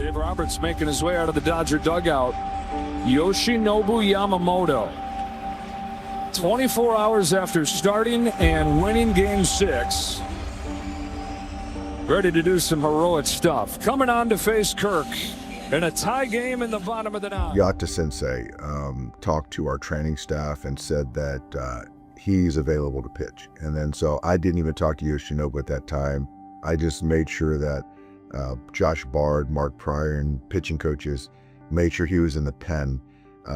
Dave Roberts making his way out of the Dodger dugout. Yoshinobu Yamamoto. 24 hours after starting and winning Game 6. Ready to do some heroic stuff. Coming on to face Kirk in a tie game in the bottom of the ninth. Yatta Sensei talked to our training staff and said that he's available to pitch. And then so I didn't even talk to Yoshinobu at that time. I just made sure that Josh Bard, Mark Pryor, and pitching coaches made sure he was in the pen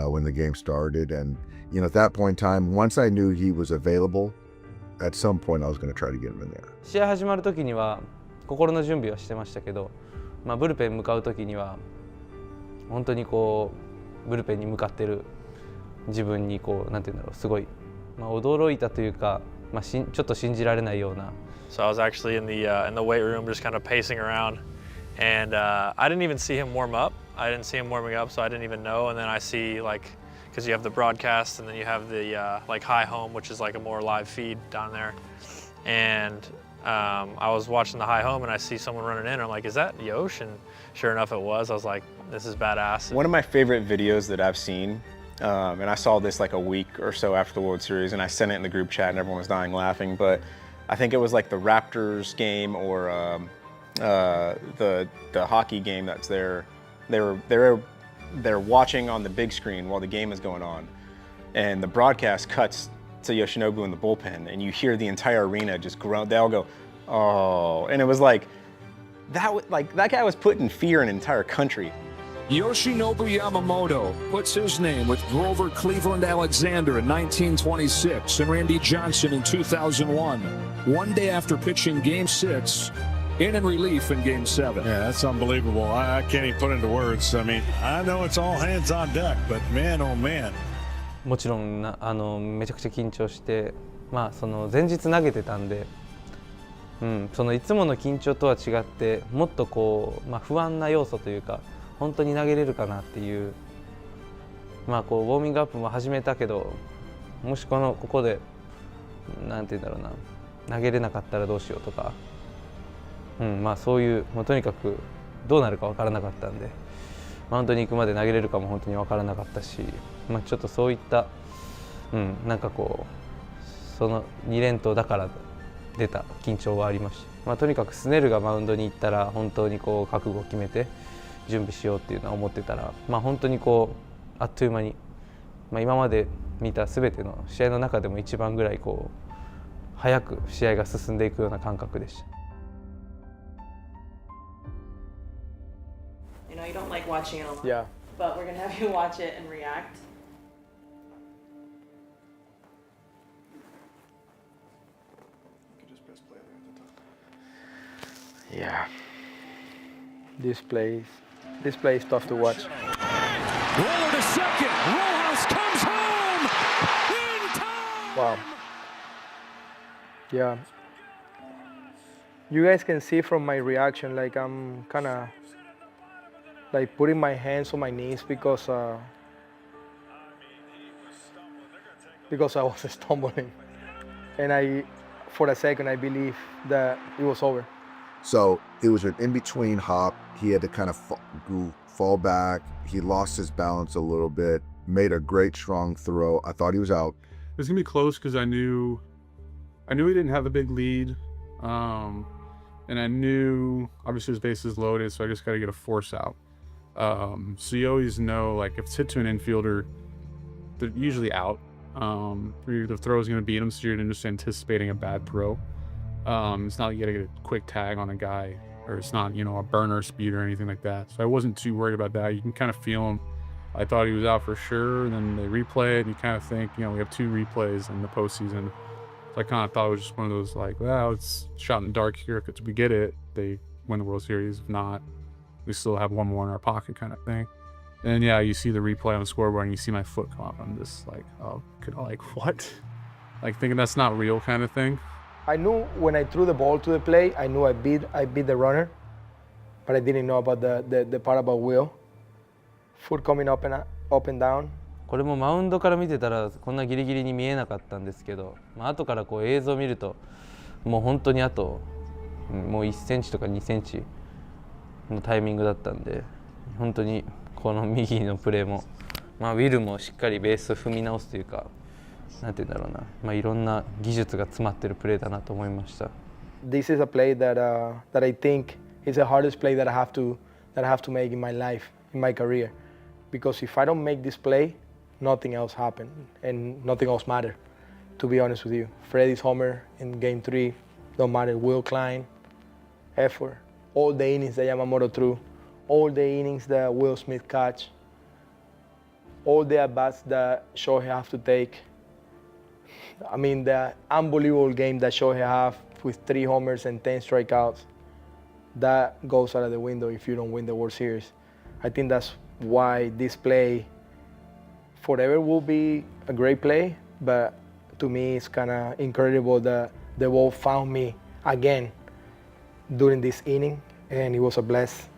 when the game started. And you know, at that point in time, once I knew he was available, at some point I was going to try to get him in there. 試合始まる時には心の準備はしてましたけど、ブルペン向かう時には本当にこうブルペンに向かってる自分にこうなんていうんだろう、すごい驚いたというか、ちょっと信じられないような。So I was actually in the weight room, just kind of pacing around, and I didn't even see him warm up. I didn't see him warming up, so I didn't even know. And then I see because you have the broadcast, and then you have the high home, which is like a more live feed down there. And I was watching the high home, and I see someone running in. I'm like, is that Yosh? And sure enough, it was. I was like, this is badass. One of my favorite videos that I've seen, and I saw this like a week or so after the World Series, and I sent it in the group chat, and everyone was dying laughing. But I think it was like the Raptors game or the hockey game that's there. They're watching on the big screen while the game is going on, and the broadcast cuts to Yoshinobu in the bullpen, and you hear the entire arena just groan. They all go, "Oh!" And it was like that guy was putting fear in an entire country. Yoshinobu Yamamoto puts his name with Grover Cleveland Alexander in 1926 and Randy Johnson in 2001. One day after pitching Game 6. In relief in Game 7. Yeah, that's unbelievable. I can't even put into words. I mean, I know it's all hands on deck, but man, oh man. もちろんめちゃくちゃ緊張して、その前日投げてたんで、そのいつもの緊張とは違って、もっとこう不安な要素というか、本当に投げれるかなっていう、こうウォーミングアップも始めたけど、もしここでなんて言うんだろうな、投げれなかったらどうしようとか。そういうとにかくどうなるか分からなかったんで、マウンドに行くまで投げれるかも本当に分からなかったし、ちょっとそういった、なんかこうその2連投だから出た緊張はありました。とにかくスネルがマウンドに行ったら本当にこう覚悟を決めて準備しようっていうのは思ってたら、本当にこうあっという間に、今まで見た全ての試合の中でも一番ぐらいこう早く試合が進んでいくような感覚でした。You don't like watching it a lot. Yeah. But we're going to have you watch it and react. Yeah. This play is tough to watch. Roller to second. Rojas comes home in time. Wow. Yeah. You guys can see from my reaction, like I'm kind of like putting my hands on my knees because I was stumbling, and for a second I believe that it was over. So it was an in-between hop. He had to kind of fall back. He lost his balance a little bit, made a great strong throw. I thought he was out. It was gonna be close because I knew he didn't have a big lead. And I knew obviously his bases loaded, so I just got to get a force out. So you always know, like, if it's hit to an infielder, they're usually out. The throw is going to beat them, so you're just anticipating a bad throw. It's not like you got to get a quick tag on a guy, or it's not, a burner speed or anything like that. So I wasn't too worried about that. You can kind of feel him. I thought he was out for sure. Then they replay it, and you kind of think, we have 2 replays in the postseason. So I kind of thought it was just one of those, like, well, it's shot in the dark here. If we get it, they win the World Series. If not, we still have one more in our pocket kind of thing. And yeah, you see the replay on the scoreboard and you see my foot come up. I'm just like, oh, what? Like thinking that's not real kind of thing. I knew when I threw the ball to the plate, I knew I beat the runner, but I didn't know about the part about Will. Foot coming up and down. これもマウンドから見てたらこんなギリギリに見えなかったんですけど、後からこう映像を見るともう本当にあともう1センチとか2センチのタイミングだったんで、本当にこの右のプレーも、ウィルもしっかりベースを踏み直すというか、なんて言うんだろうな、いろんな技術が詰まってるプレーだなと思いました。This is a play that I think is the hardest play that I have to make in my life, in my career, because if I don't make this play, nothing else happened and nothing else mattered. To be honest with you, Freddie's homer in Game 3 don't matter. Will Klein, effort, all the innings that Yamamoto threw, all the innings that Will Smith catch, all the at-bats that Shohei have to take. I mean, the unbelievable game that Shohei have with 3 homers and 10 strikeouts, that goes out of the window if you don't win the World Series. I think that's why this play forever will be a great play, but to me it's kind of incredible that the ball found me again during this inning, and it was a bless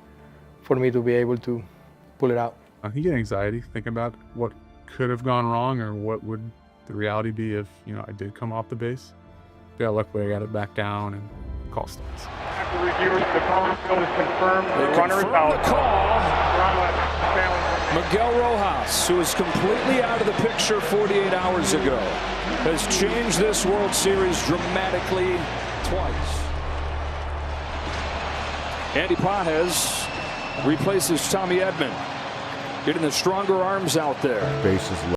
for me to be able to pull it out. You get anxiety thinking about what could have gone wrong or what would the reality be if, I did come off the base. Yeah, luckily I got it back down and call stats. After review, the call is confirmed. They The runner is confirm out. the call. Miguel Rojas, who was completely out of the picture 48 hours ago, has changed this World Series dramatically twice. Andy Pages replaces Tommy Edman, getting the stronger arms out there. Bases